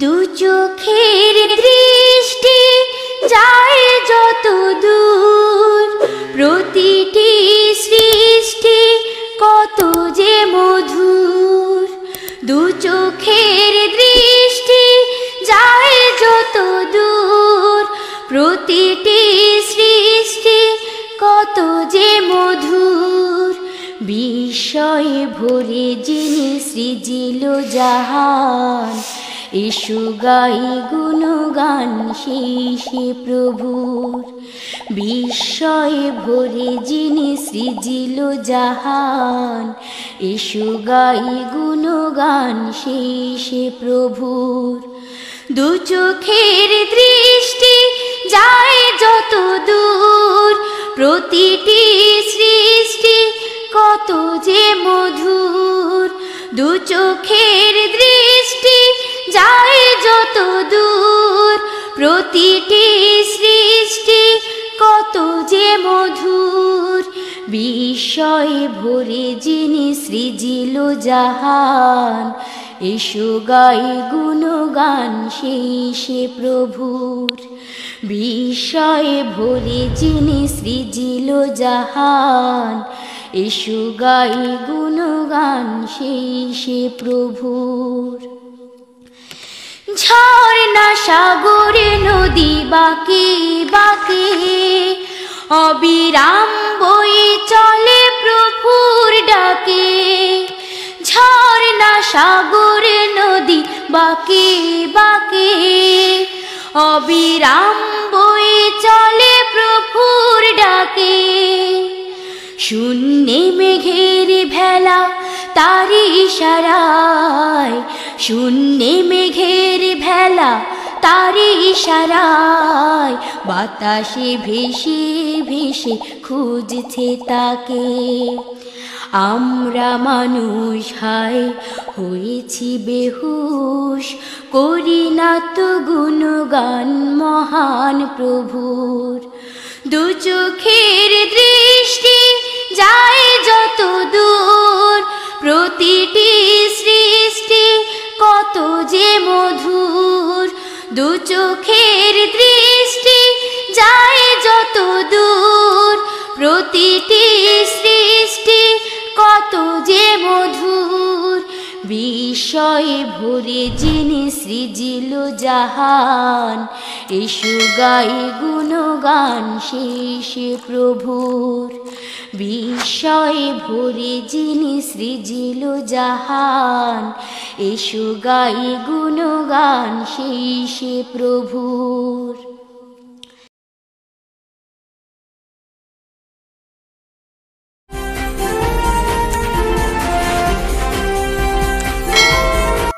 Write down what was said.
দু চোখের দৃষ্টি যায় যত দূর, প্রতিটি সৃষ্টি কত যে মধুর। দু চোখের দৃষ্টি যায় যত দূর, প্রতিটি সৃষ্টি কত যে মধুর। বিস্ময়ে ভরে যিনি সৃজিল জাহান, এসো গাই গুণগান সেই প্রভুর। বিস্ময়ে ভরে যিনি সৃজিল জাহান, এসো গাই গুণগান সেই প্রভুর। দু চোখের দৃষ্টি যায় যত দূর, প্রতিটি সৃষ্টি কত যে মধুর। দু চোখের দৃষ্টি যায় যত দূর, প্রতিটি সৃষ্টি কত যে মধুর। বিস্ময়ে ভরে যিনি সৃজিল জাহান, এসো গাই গুণগান সেই প্রভুর। বিস্ময়ে ভরে যিনি সৃজিল জাহান, এসো গাই গুণগান সেই প্রভুর। ঝর্ণা সাগরে নদী বাঁকে বাঁকে, অবিরাম বয়ে চলে প্রভুর ডাকে। ঝর্ণা সাগরে নদী বাঁকে বাঁকে, অবিরাম বয়ে চলে প্রভুর ডাকে। শূন্যে মেঘের ভেলা তারি ইশারায়, শূন্যে মেঘের ভেলা তারি ইশারায়, বাতাসে ভেসে ভেসে খুঁজছে তাকে। আমরা মানুষ হায় হয়েছি বেহুশ, করি না তো গুণগান মহান প্রভুর। দু চোখের দৃষ্টি যায় যত দূর, প্রতিটি সৃষ্টি কত যে মধুর। দু চোখের দৃষ্টি যায় যত দূর, প্রতিটি সৃষ্টি কত যে মধুর। বিস্ময়ে ভরে যিনি সৃজিল জাহান, এসো গাই গুণগান সেই প্রভুর। বিস্ময়ে ভরে যিনি সৃজিল জাহান, এসো গাই গুণগান সেই প্রভুর।